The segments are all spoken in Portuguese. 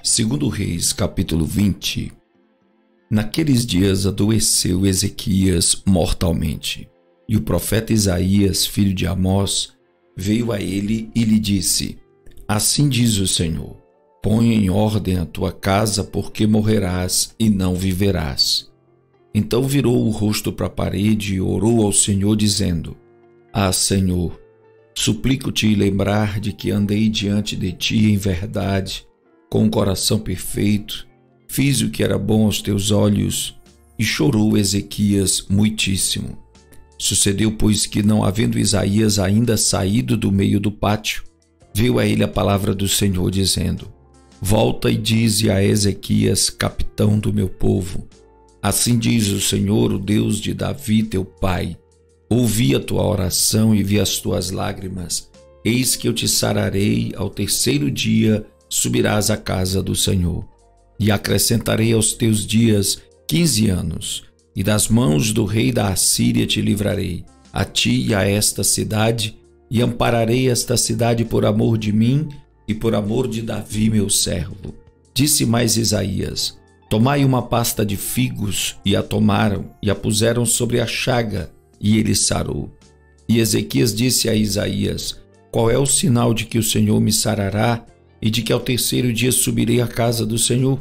Segundo Reis, capítulo 20. Naqueles dias adoeceu Ezequias mortalmente, e o profeta Isaías, filho de Amós, veio a ele e lhe disse: Assim diz o Senhor, põe em ordem a tua casa, porque morrerás e não viverás. Então virou o rosto para a parede e orou ao Senhor, dizendo: Ah, Senhor, suplico-te lembrar de que andei diante de ti em verdade, com um coração perfeito, fiz o que era bom aos teus olhos. E chorou Ezequias muitíssimo. Sucedeu, pois, que, não havendo Isaías ainda saído do meio do pátio, veio a ele a palavra do Senhor, dizendo: Volta e dize a Ezequias, capitão do meu povo: Assim diz o Senhor, o Deus de Davi, teu pai: Ouvi a tua oração e vi as tuas lágrimas. Eis que eu te sararei, ao terceiro dia subirás à casa do Senhor. E acrescentarei aos teus dias 15 anos, e das mãos do rei da Assíria te livrarei, a ti e a esta cidade, e ampararei esta cidade por amor de mim e por amor de Davi meu servo. Disse mais Isaías: Tomai uma pasta de figos, e a tomaram, e a puseram sobre a chaga, e ele sarou. E Ezequias disse a Isaías: Qual é o sinal de que o Senhor me sarará, e de que ao terceiro dia subirei à casa do Senhor?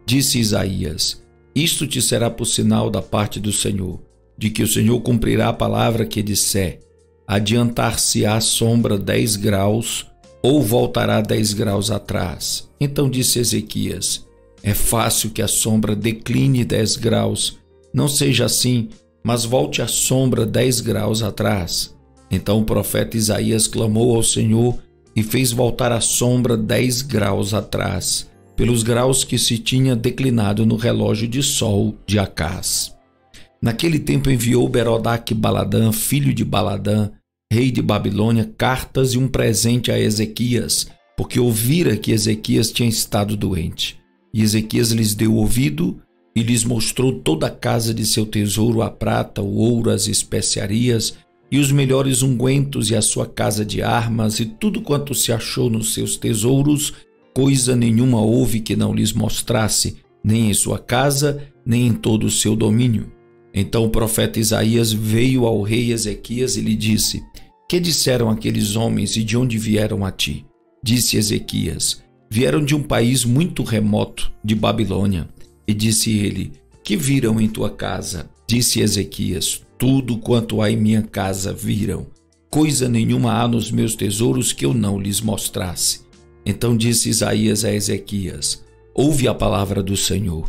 Disse Isaías: Isto te será por sinal da parte do Senhor, de que o Senhor cumprirá a palavra que disser: Adiantar-se-á a sombra 10 graus, ou voltará 10 graus atrás. Então disse Ezequias: É fácil que a sombra decline 10 graus. Não seja assim, mas volte a sombra 10 graus atrás. Então o profeta Isaías clamou ao Senhor e fez voltar a sombra 10 graus atrás, pelos graus que se tinha declinado no relógio de sol de Acaz. Naquele tempo enviou Berodaque-Baladã, filho de Baladã, rei de Babilônia, cartas e um presente a Ezequias, porque ouvira que Ezequias tinha estado doente. E Ezequias lhes deu ouvido e lhes mostrou toda a casa de seu tesouro, a prata, o ouro, as especiarias e os melhores ungüentos, e a sua casa de armas, e tudo quanto se achou nos seus tesouros. Coisa nenhuma houve que não lhes mostrasse, nem em sua casa, nem em todo o seu domínio. Então o profeta Isaías veio ao rei Ezequias e lhe disse: Que disseram aqueles homens e de onde vieram a ti? Disse Ezequias: Vieram de um país muito remoto, de Babilônia. E disse ele: Que viram em tua casa? Disse Ezequias: Tudo quanto há em minha casa viram. Coisa nenhuma há nos meus tesouros que eu não lhes mostrasse. Então disse Isaías a Ezequias: Ouve a palavra do Senhor.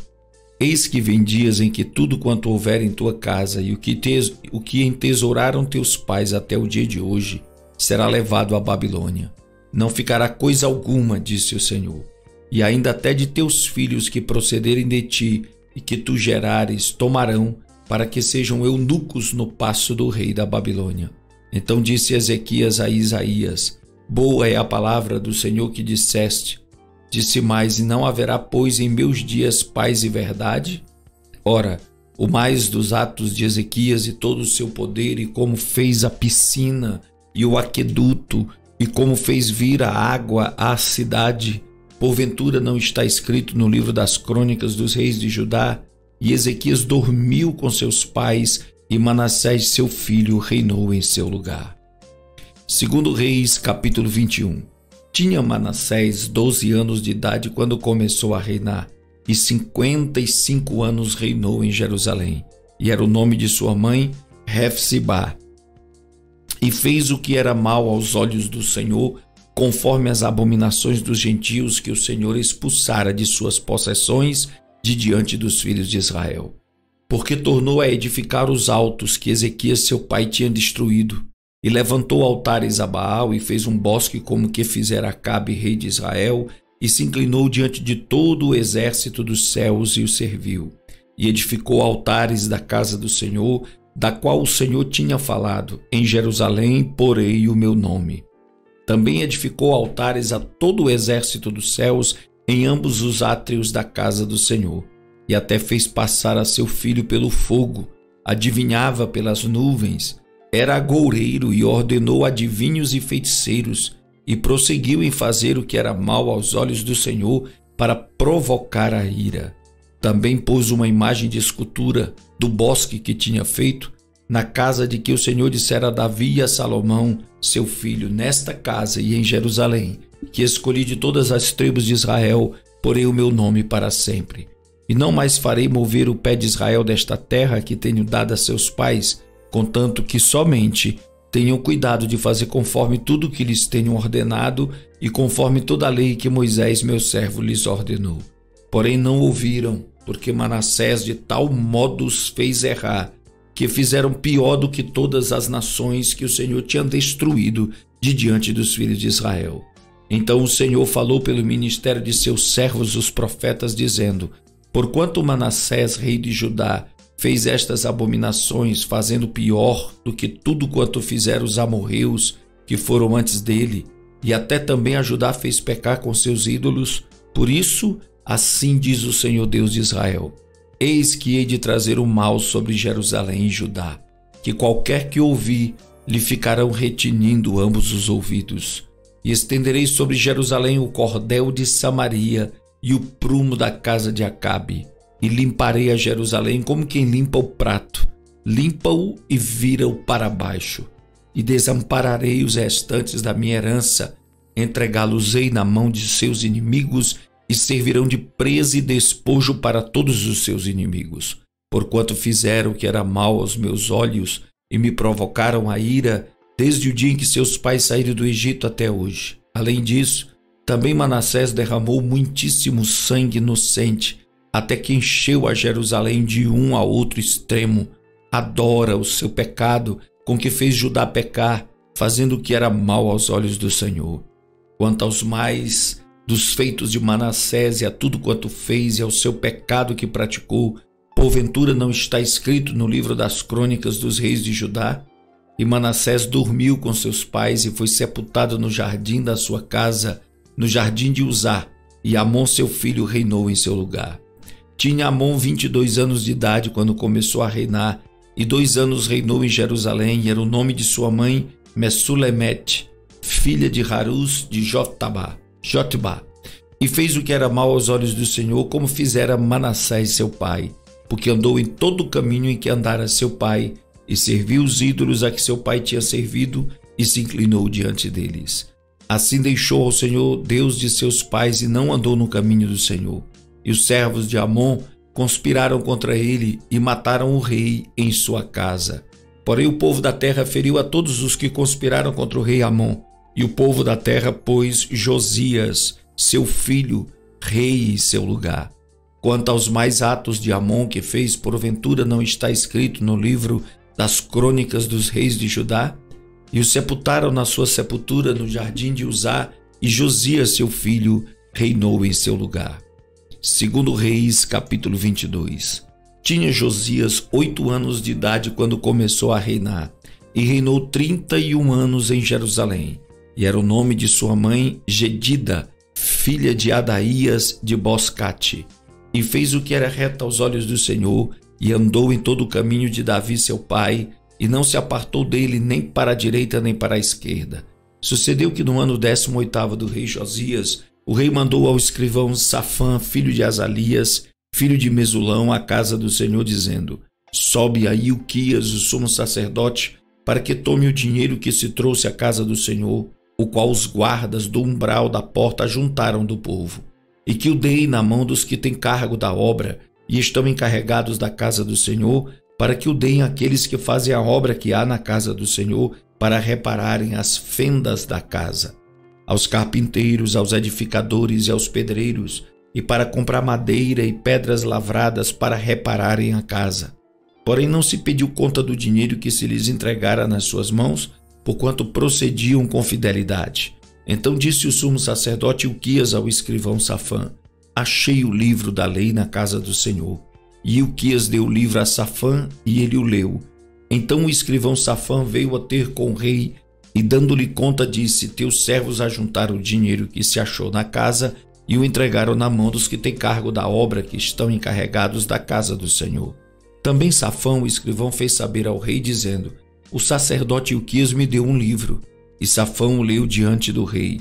Eis que vem dias em que tudo quanto houver em tua casa e o que entesouraram teus pais até o dia de hoje será levado à Babilônia. Não ficará coisa alguma, disse o Senhor. E ainda até de teus filhos que procederem de ti e que tu gerares tomarão, para que sejam eunucos no paço do rei da Babilônia. Então disse Ezequias a Isaías: Boa é a palavra do Senhor que disseste. Disse mais: E não haverá, pois, em meus dias paz e verdade? Ora, o mais dos atos de Ezequias e todo o seu poder, e como fez a piscina e o aqueduto, e como fez vir a água à cidade, porventura não está escrito no livro das crônicas dos reis de Judá? E Ezequias dormiu com seus pais, e Manassés, seu filho, reinou em seu lugar. Segundo Reis, capítulo 21. Tinha Manassés 12 anos de idade quando começou a reinar, e 55 anos reinou em Jerusalém. E era o nome de sua mãe, Hefzibá. E fez o que era mal aos olhos do Senhor, conforme as abominações dos gentios que o Senhor expulsara de suas possessões de diante dos filhos de Israel. Porque tornou a edificar os altos que Ezequias seu pai tinha destruído, e levantou altares a Baal, e fez um bosque como que fizera Acabe, rei de Israel, e se inclinou diante de todo o exército dos céus e o serviu. E edificou altares da casa do Senhor, da qual o Senhor tinha falado: Em Jerusalém porei o meu nome. Também edificou altares a todo o exército dos céus em ambos os átrios da casa do Senhor, e até fez passar a seu filho pelo fogo, adivinhava pelas nuvens, era agoureiro e ordenou adivinhos e feiticeiros, e prosseguiu em fazer o que era mal aos olhos do Senhor, para provocar a ira. Também pôs uma imagem de escultura do bosque que tinha feito na casa de que o Senhor dissera a Davi e a Salomão, seu filho: nesta casa e em Jerusalém, que escolhi de todas as tribos de Israel, porei o meu nome para sempre. E não mais farei mover o pé de Israel desta terra que tenho dado a seus pais, contanto que somente tenham cuidado de fazer conforme tudo que lhes tenho ordenado e conforme toda a lei que Moisés, meu servo, lhes ordenou. Porém não ouviram, porque Manassés de tal modo os fez errar, que fizeram pior do que todas as nações que o Senhor tinha destruído de diante dos filhos de Israel. Então o Senhor falou pelo ministério de seus servos os profetas, dizendo: porquanto Manassés, rei de Judá, fez estas abominações, fazendo pior do que tudo quanto fizeram os amorreus que foram antes dele, e até também a Judá fez pecar com seus ídolos, por isso, assim diz o Senhor Deus de Israel: eis que hei de trazer o mal sobre Jerusalém e Judá, que qualquer que ouvir lhe ficarão retinindo ambos os ouvidos. E estenderei sobre Jerusalém o cordel de Samaria e o prumo da casa de Acabe, e limparei a Jerusalém como quem limpa o prato, limpa-o e vira-o para baixo, e desampararei os restantes da minha herança, entregá-los-ei na mão de seus inimigos, e servirão de presa e despojo para todos os seus inimigos, porquanto fizeram o que era mal aos meus olhos, e me provocaram a ira, desde o dia em que seus pais saíram do Egito até hoje. Além disso, também Manassés derramou muitíssimo sangue inocente, até que encheu a Jerusalém de um a outro extremo. Adora o seu pecado, com que fez Judá pecar, fazendo o que era mal aos olhos do Senhor. Quanto aos mais dos feitos de Manassés e a tudo quanto fez e ao seu pecado que praticou, porventura não está escrito no livro das crônicas dos reis de Judá? E Manassés dormiu com seus pais e foi sepultado no jardim da sua casa, no jardim de Uzá, e Amon seu filho reinou em seu lugar. Tinha Amon 22 anos de idade quando começou a reinar, e 2 anos reinou em Jerusalém, e era o nome de sua mãe Messulemete, filha de Harus de Jotbá. E fez o que era mal aos olhos do Senhor, como fizera Manassés seu pai, porque andou em todo o caminho em que andara seu pai, e serviu os ídolos a que seu pai tinha servido, e se inclinou diante deles. Assim deixou ao Senhor Deus de seus pais, e não andou no caminho do Senhor. E os servos de Amon conspiraram contra ele, e mataram o rei em sua casa. Porém o povo da terra feriu a todos os que conspiraram contra o rei Amon. E o povo da terra pôs Josias, seu filho, rei em seu lugar. Quanto aos mais atos de Amon que fez, porventura não está escrito no livro das crônicas dos reis de Judá? E o sepultaram na sua sepultura no jardim de Uzá, e Josias, seu filho, reinou em seu lugar. Segundo Reis, capítulo 22. Tinha Josias 8 anos de idade quando começou a reinar, e reinou 31 anos em Jerusalém. E era o nome de sua mãe Gedida, filha de Adaías de Boscate. E fez o que era reto aos olhos do Senhor, e andou em todo o caminho de Davi seu pai, e não se apartou dele nem para a direita nem para a esquerda. Sucedeu que no ano 18º do rei Josias, o rei mandou ao escrivão Safã, filho de Azalias, filho de Mesulão, à casa do Senhor, dizendo: sobe aí Ilquias, o sumo sacerdote, para que tome o dinheiro que se trouxe à casa do Senhor, o qual os guardas do umbral da porta juntaram do povo, e que o dei na mão dos que têm cargo da obra e estão encarregados da casa do Senhor, para que o deem àqueles que fazem a obra que há na casa do Senhor, para repararem as fendas da casa, aos carpinteiros, aos edificadores e aos pedreiros, e para comprar madeira e pedras lavradas para repararem a casa. Porém não se pediu conta do dinheiro que se lhes entregara nas suas mãos, porquanto procediam com fidelidade. Então disse o sumo sacerdote Ilquias ao escrivão Safã: achei o livro da lei na casa do Senhor. E Ilquias deu o livro a Safã, e ele o leu. Então o escrivão Safã veio a ter com o rei, e dando-lhe conta disse: teus servos ajuntaram o dinheiro que se achou na casa, e o entregaram na mão dos que têm cargo da obra, que estão encarregados da casa do Senhor. Também Safã, o escrivão, fez saber ao rei, dizendo: o sacerdote Ilquias me deu um livro. E Safã o leu diante do rei.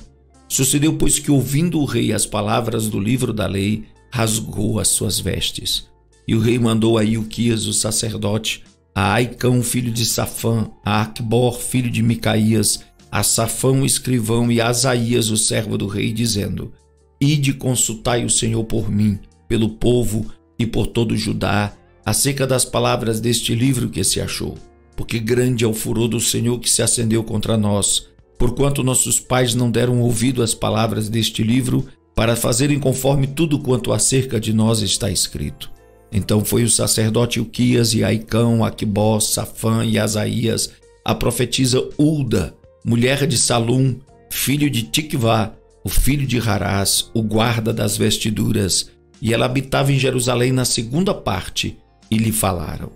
Sucedeu, pois, que, ouvindo o rei as palavras do livro da lei, rasgou as suas vestes. E o rei mandou a Ilquias, o sacerdote, a Aicão, filho de Safã, a Acbor, filho de Micaías, a Safão, o escrivão, e a Asaías, o servo do rei, dizendo: Ide, consultai o Senhor por mim, pelo povo e por todo Judá, acerca das palavras deste livro que se achou. Porque grande é o furor do Senhor que se acendeu contra nós, porquanto nossos pais não deram ouvido às palavras deste livro, para fazerem conforme tudo quanto acerca de nós está escrito. Então foi o sacerdote Ilquias e Aicão, Acbó, Safã e Asaías, a profetisa Ulda, mulher de Salum, filho de Tikvá, o filho de Harás, o guarda das vestiduras, e ela habitava em Jerusalém na segunda parte, e lhe falaram.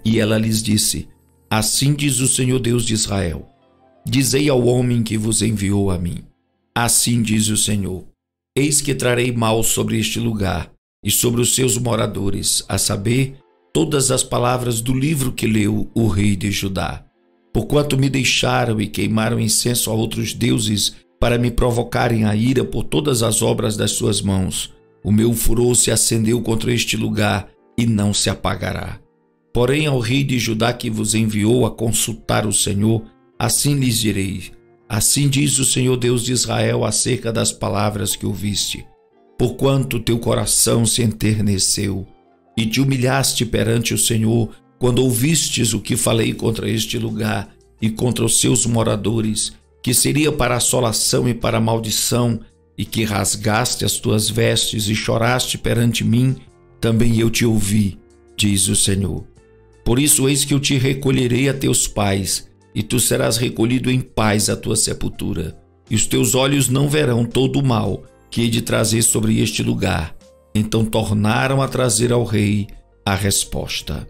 E ela lhes disse: Assim diz o Senhor Deus de Israel: Dizei ao homem que vos enviou a mim: Assim diz o Senhor: Eis que trarei mal sobre este lugar e sobre os seus moradores, a saber, todas as palavras do livro que leu o rei de Judá. Porquanto me deixaram e queimaram incenso a outros deuses para me provocarem a ira por todas as obras das suas mãos, o meu furor se acendeu contra este lugar e não se apagará. Porém, ao rei de Judá que vos enviou a consultar o Senhor, assim lhes direi: Assim diz o Senhor Deus de Israel acerca das palavras que ouviste. Porquanto teu coração se enterneceu e te humilhaste perante o Senhor, quando ouvistes o que falei contra este lugar e contra os seus moradores, que seria para assolação e para maldição, e que rasgaste as tuas vestes e choraste perante mim, também eu te ouvi, diz o Senhor. Por isso eis que eu te recolherei a teus pais, e tu serás recolhido em paz à tua sepultura, e os teus olhos não verão todo o mal que hei de trazer sobre este lugar. Então tornaram a trazer ao rei a resposta.